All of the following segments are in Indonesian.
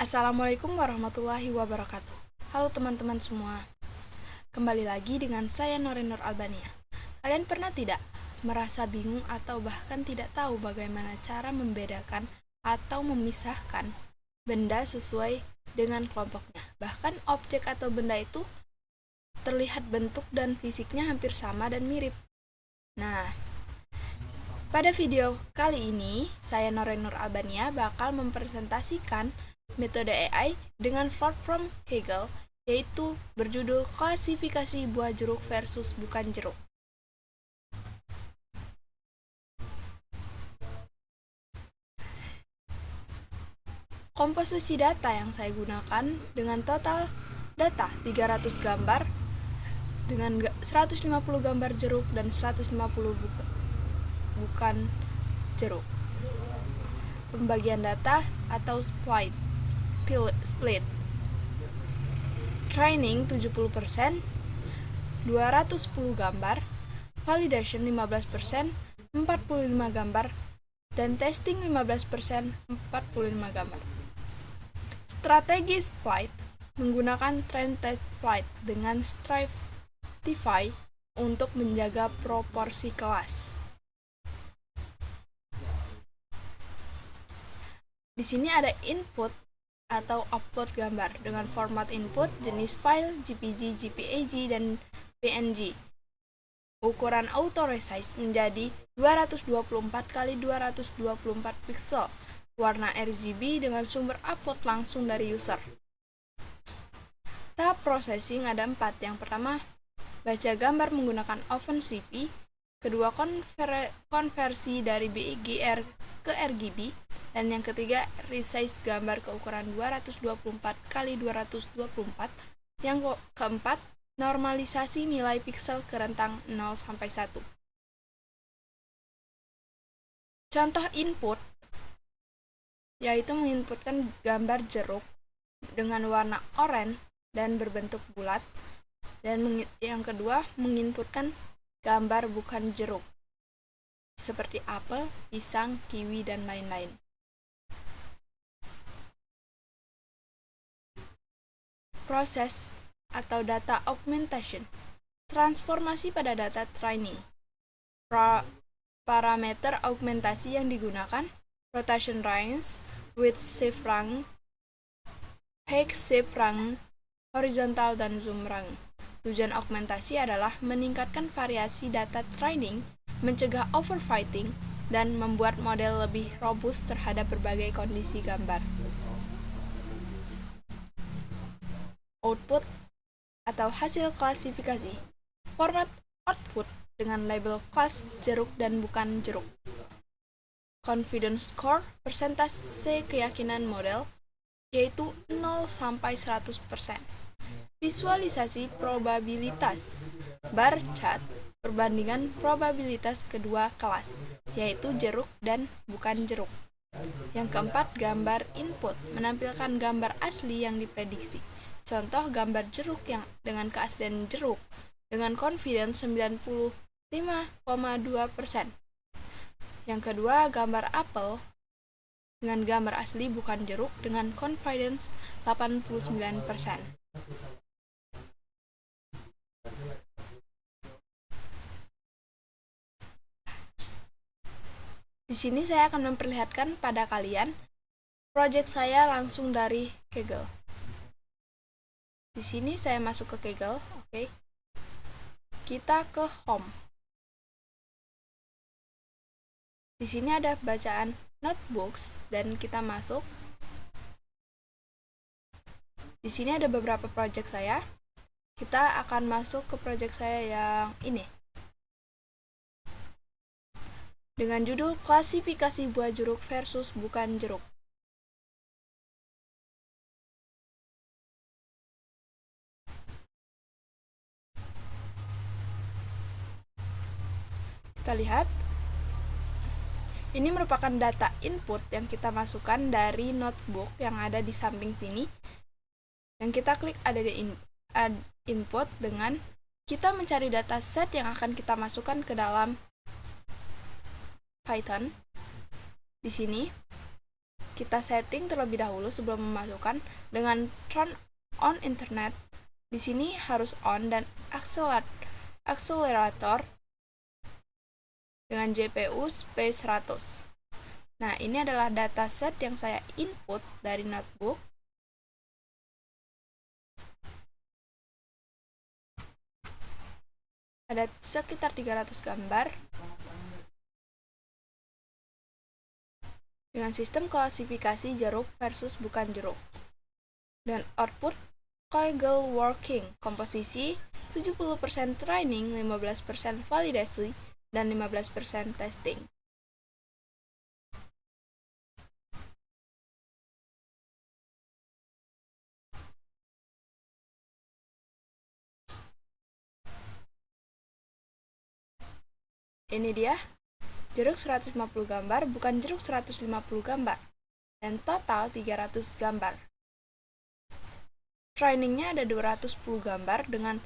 Assalamualaikum warahmatullahi wabarakatuh. Halo teman-teman semua. Kembali lagi dengan saya Norenur Albania. Kalian pernah tidak merasa bingung atau bahkan tidak tahu bagaimana cara membedakan atau memisahkan benda sesuai dengan kelompoknya? Bahkan objek atau benda itu terlihat bentuk dan fisiknya hampir sama dan mirip. Nah, pada video kali ini, saya Norenur Albania bakal mempresentasikan metode AI dengan Ford from Kaggle, yaitu berjudul klasifikasi buah jeruk versus bukan jeruk. Komposisi data yang saya gunakan dengan total data 300 gambar dengan 150 gambar jeruk dan 150 bukan jeruk. Pembagian data atau split. Training 70%, 210 gambar, validation 15%, 45 gambar, dan testing 15%, 45 gambar. Strategi split menggunakan trend test split dengan Stratify untuk menjaga proporsi kelas. Di sini ada input atau upload gambar dengan format input, jenis file, JPG, JPEG, dan PNG. Ukuran auto resize menjadi 224 x 224 pixel. Warna RGB dengan sumber upload langsung dari user. Tahap processing ada 4. Yang pertama, baca gambar menggunakan OpenCV. Kedua, konversi dari BGR ke RGB. Dan yang ketiga, resize gambar ke ukuran 224 x 224. Yang keempat, normalisasi nilai pixel ke rentang 0 sampai 1. Contoh input yaitu menginputkan gambar jeruk dengan warna oranye dan berbentuk bulat. Dan yang kedua, menginputkan gambar bukan jeruk seperti apel, pisang, kiwi, dan lain-lain. Proses atau data augmentation. Transformasi pada data training. Parameter augmentasi yang digunakan: rotation range, width shift range, height shift range, horizontal dan zoom range. Tujuan augmentasi adalah meningkatkan variasi data training, mencegah overfitting, dan membuat model lebih robust terhadap berbagai kondisi gambar. Output atau hasil klasifikasi. Format output dengan label kelas jeruk dan bukan jeruk. Confidence score, persentase keyakinan model, yaitu 0 sampai 100%. Visualisasi probabilitas. Bar chart, perbandingan probabilitas kedua kelas, yaitu jeruk dan bukan jeruk. Yang keempat, gambar input, menampilkan gambar asli yang diprediksi. Contoh gambar jeruk yang dengan keaslian jeruk dengan confidence 95,2%. Yang kedua, gambar apel dengan gambar asli bukan jeruk dengan confidence 89%. Di sini saya akan memperlihatkan pada kalian project saya langsung dari Kaggle. Di sini saya masuk ke Kaggle, oke. Kita ke home. Di sini ada bacaan notebooks dan kita masuk. Di sini ada beberapa project saya. Kita akan masuk ke project saya yang ini. Dengan judul klasifikasi buah jeruk versus bukan jeruk. Kita lihat, ini merupakan data input yang kita masukkan dari notebook yang ada di samping sini. Yang kita klik ada di add input dengan kita mencari data set yang akan kita masukkan ke dalam Python. Di sini kita setting terlebih dahulu sebelum memasukkan dengan turn on internet. Di sini harus on dan accelerator dengan GPU space 100. Nah, ini adalah dataset yang saya input dari notebook. Ada sekitar 300 gambar dengan sistem klasifikasi jeruk versus bukan jeruk. Dan output Kaggle working, komposisi 70% training, 15% validasi, dan 15% testing. Ini dia, jeruk 150 gambar bukan jeruk 150 gambar, dan total 300 gambar. Trainingnya ada 210 gambar dengan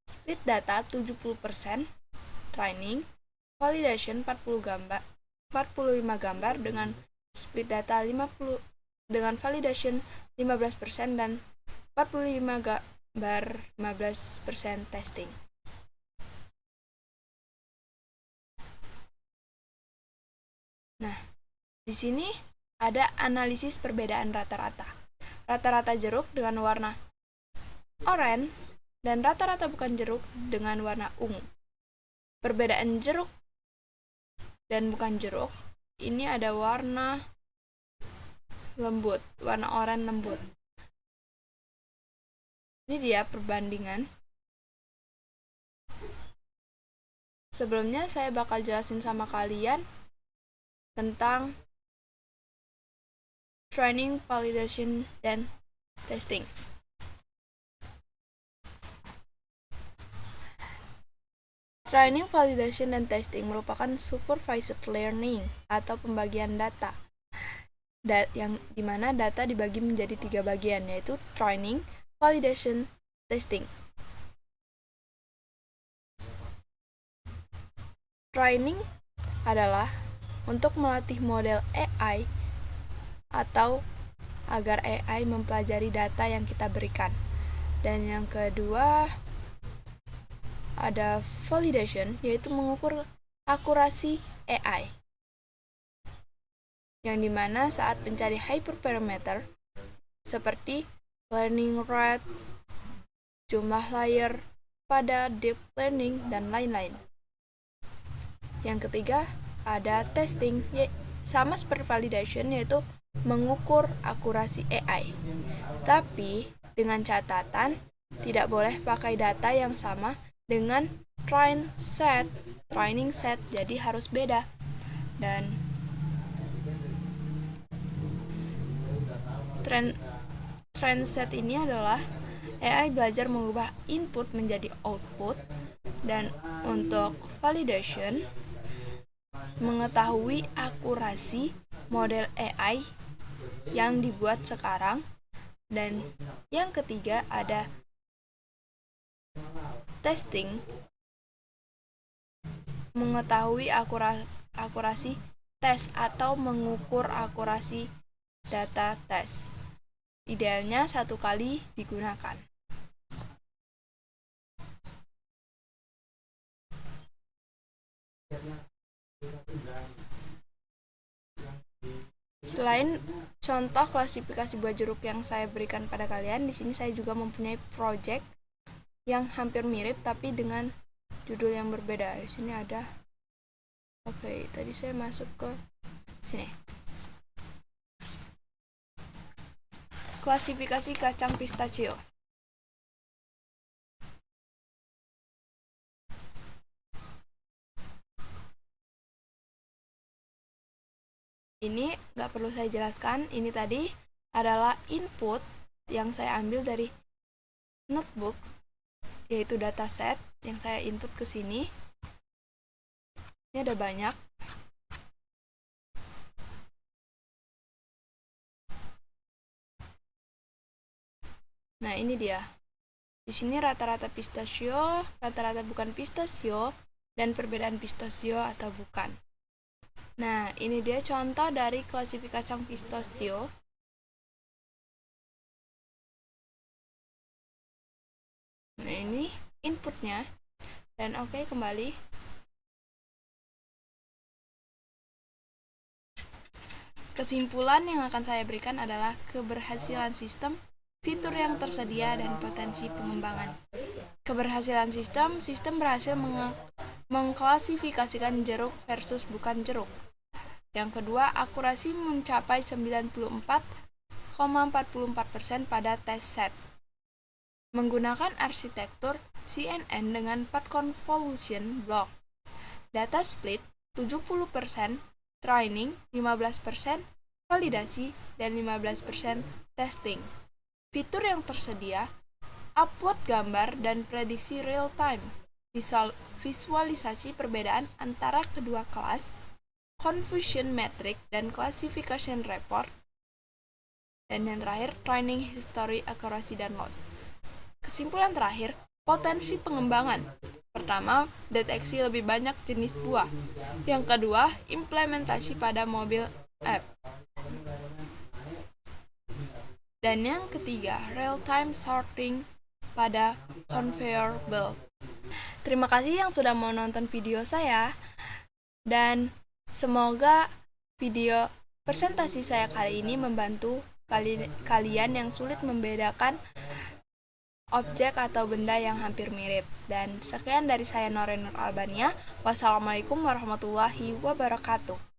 split data 70% training, validation 45 gambar dengan split data 50 dengan validation 15% dan 45 gambar 15% testing. Nah, di sini ada analisis perbedaan rata-rata. Rata-rata jeruk dengan warna oranye dan rata-rata bukan jeruk dengan warna ungu. Perbedaan jeruk dan bukan jeruk, ini ada warna lembut, warna oranye lembut. Ini dia perbandingan. Sebelumnya saya bakal jelasin sama kalian tentang training, validation, dan testing. Training, validation, dan testing merupakan supervised learning atau pembagian data, yang dimana data dibagi menjadi 3 bagian, yaitu training, validation, testing. Training adalah untuk melatih model AI atau agar AI mempelajari data yang kita berikan. Dan yang kedua ada validation, yaitu mengukur akurasi AI, yang dimana saat mencari hyperparameter seperti learning rate, jumlah layer pada deep learning, dan lain-lain. Yang ketiga ada testing, sama seperti validation, yaitu mengukur akurasi AI. Tapi dengan catatan tidak boleh pakai data yang sama dengan training set, jadi harus beda. Dan train set ini adalah AI belajar mengubah input menjadi output. Dan untuk validation, mengetahui akurasi model AI yang dibuat sekarang. Dan yang ketiga ada testing, mengetahui akurasi tes atau mengukur akurasi data tes. Idealnya 1 kali digunakan. Selain contoh klasifikasi buah jeruk yang saya berikan pada kalian, di sini saya juga mempunyai project yang hampir mirip tapi dengan judul yang berbeda. Di sini ada. Oke, tadi saya masuk ke sini. Klasifikasi kacang pistachio. Ini gak perlu saya jelaskan, ini tadi adalah input yang saya ambil dari notebook, yaitu dataset yang saya input ke sini. Ini ada banyak. Nah, ini dia. Di sini rata-rata pistachio, rata-rata bukan pistachio, dan perbedaan pistachio atau bukan. Nah, ini dia contoh dari klasifikasi kacang pistachio. Nah, ini inputnya. Dan oke, kembali. Kesimpulan yang akan saya berikan adalah keberhasilan sistem, fitur yang tersedia, dan potensi pengembangan. Keberhasilan sistem berhasil mengklasifikasikan jeruk versus bukan jeruk. Yang kedua, akurasi mencapai 94,44% pada test set. Menggunakan arsitektur CNN dengan 4 convolution block. Data split 70%, training 15%, validasi, dan 15% testing. Fitur yang tersedia, upload gambar dan prediksi real time, visualisasi perbedaan antara kedua kelas, confusion metric dan classification report, dan yang terakhir, training history, accuracy, dan loss. Kesimpulan terakhir, potensi pengembangan. Pertama, deteksi lebih banyak jenis buah. Yang kedua, implementasi pada mobil app. Dan yang ketiga, real-time sorting pada conveyor belt. Terima kasih yang sudah menonton video saya. Dan semoga video presentasi saya kali ini membantu kalian yang sulit membedakan objek atau benda yang hampir mirip. Dan sekian dari saya, Norenur Albania. Wassalamualaikum warahmatullahi wabarakatuh.